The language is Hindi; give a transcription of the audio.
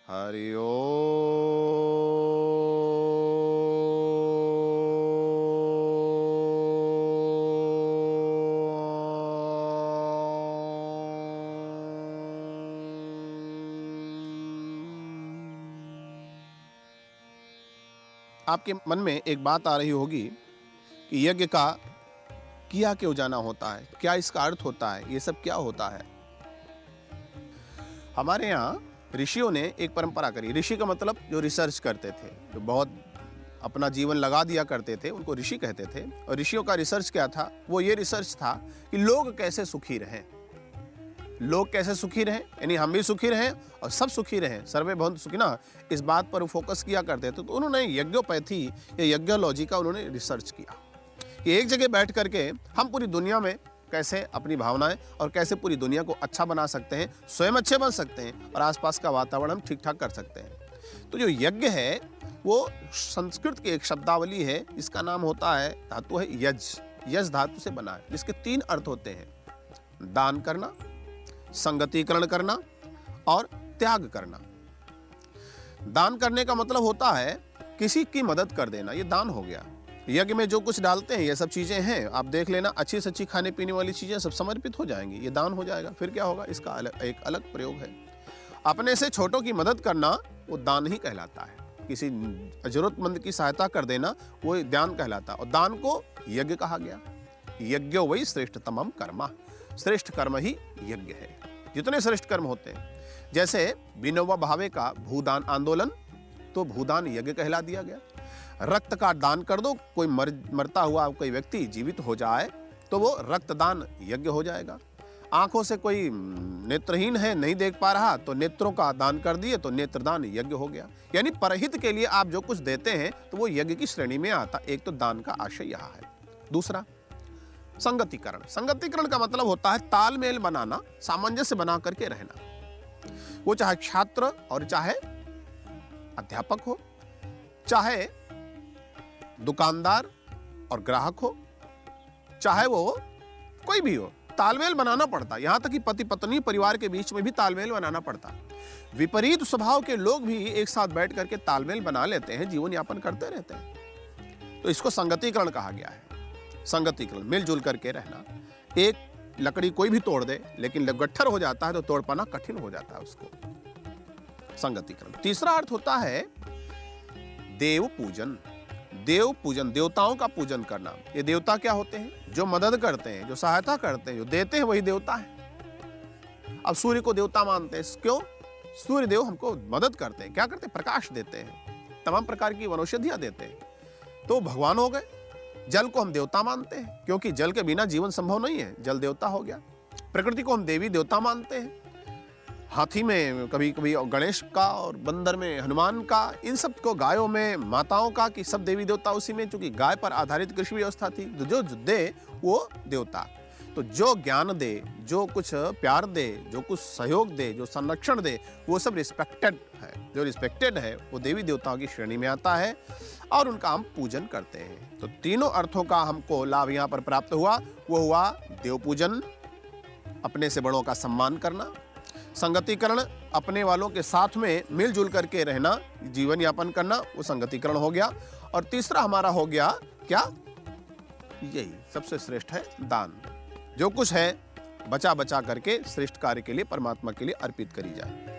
हरि आपके मन में एक बात आ रही होगी कि यज्ञ का किया क्यों जाना होता है, क्या इसका अर्थ होता है, ये सब क्या होता है। हमारे यहाँ ऋषियों ने एक परंपरा करी। ऋषि का मतलब जो रिसर्च करते थे, जो बहुत अपना जीवन लगा दिया करते थे, उनको ऋषि कहते थे। और ऋषियों का रिसर्च क्या था? वो ये रिसर्च था कि लोग कैसे सुखी रहें, लोग कैसे सुखी रहें, यानी हम भी सुखी रहें और सब सुखी रहें, सर्वे भवन्तु सुखिनः, इस बात पर फोकस किया करते थे। तो उन्होंने यज्ञोपैथी या यज्ञोलॉजी का उन्होंने रिसर्च किया कि एक जगह बैठ करके हम पूरी दुनिया में कैसे अपनी भावनाएं और कैसे पूरी दुनिया को अच्छा बना सकते हैं, स्वयं अच्छे बन सकते हैं और आसपास का वातावरण हम ठीक ठाक कर सकते हैं। तो जो यज्ञ है वो संस्कृत की एक शब्दावली है, इसका नाम होता है, धातु है यज। यज धातु से बना है, जिसके 3 अर्थ होते हैं: दान करना, संगतिकरण करना और त्याग करना। दान करने का मतलब होता है किसी की मदद कर देना, ये दान हो गया। यज्ञ में जो कुछ डालते हैं ये सब चीजें हैं, आप देख लेना, अच्छी से अच्छी खाने पीने वाली चीजें सब समर्पित हो जाएंगी, ये दान हो जाएगा। फिर क्या होगा? इसका एक अलग प्रयोग है। अपने से छोटों की मदद करना वो दान ही कहलाता है। किसी जरूरतमंद की सहायता कर देना वो दान कहलाता है। और दान को यज्ञ कहा गया। यज्ञो वही श्रेष्ठतमम कर्म, श्रेष्ठ कर्म ही यज्ञ है। जितने श्रेष्ठ कर्म होते हैं, जैसे विनोबा भावे का भूदान आंदोलन, तो भूदान यज्ञ कहला दिया गया। रक्त का दान कर दो, कोई मरता हुआ कोई व्यक्ति जीवित हो जाए तो वो रक्तदान यज्ञ हो जाएगा। आंखों से कोई नेत्रहीन है, नहीं देख पा रहा, तो नेत्रों का दान कर दिए तो नेत्रदान यज्ञ हो गया। यानी परहित के लिए आप जो कुछ देते हैं तो वो यज्ञ की श्रेणी में आता। एक तो दान का आशय यह है। दूसरा, संगतिकरण। संगतिकरण का मतलब होता है तालमेल बनाना, सामंजस्य बना करके रहना। वो चाहे छात्र और चाहे अध्यापक हो, चाहे दुकानदार और ग्राहक हो, चाहे वो कोई भी हो, तालमेल बनाना पड़ता। यहां तक कि पति पत्नी परिवार के बीच में भी तालमेल बनाना पड़ता। विपरीत स्वभाव के लोग भी एक साथ बैठ करके तालमेल बना लेते हैं, जीवन यापन करते रहते हैं। तो इसको संगतिकरण कहा गया है। संगतिकरण, मिलजुल करके रहना। एक लकड़ी कोई भी तोड़ दे, लेकिन गट्ठर हो जाता है तो तोड़ पाना कठिन हो जाता है उसको। संगतिकरण। तीसरा अर्थ होता है देव पूजन। देव पूजन, देवताओं का पूजन करना। ये देवता क्या होते हैं? जो मदद करते हैं, जो सहायता करते हैं, जो देते हैं, वही देवता है। अब सूर्य को देवता मानते हैं, क्यों? सूर्य देव हमको मदद करते हैं। क्या करते हैं? प्रकाश देते हैं, तमाम प्रकार की वनौषधियां देते हैं, तो भगवान हो गए। जल को हम देवता मानते हैं, क्योंकि जल के बिना जीवन संभव नहीं है, जल देवता हो गया। प्रकृति को हम देवी देवता मानते हैं। हाथी में कभी कभी गणेश का, और बंदर में हनुमान का, इन सब को गायों में माताओं का, कि सब देवी देवता उसी में, चूंकि गाय पर आधारित कृषि व्यवस्था थी, तो जो दे वो देवता। तो जो ज्ञान दे, जो कुछ प्यार दे, जो कुछ सहयोग दे, जो संरक्षण दे, वो सब रिस्पेक्टेड है। जो रिस्पेक्टेड है वो देवी देवताओं की श्रेणी में आता है और उनका हम पूजन करते हैं। तो तीनों अर्थों का हमको लाभ यहाँ पर प्राप्त हुआ। वो हुआ देव पूजन, अपने से बड़ों का सम्मान करना। संगतिकरण, अपने वालों के साथ में मिलजुल करके रहना, जीवन यापन करना, वो संगतिकरण हो गया। और तीसरा हमारा हो गया क्या? यही सबसे श्रेष्ठ है दान। जो कुछ है बचा बचा करके श्रेष्ठ कार्य के लिए, परमात्मा के लिए अर्पित करी जाए।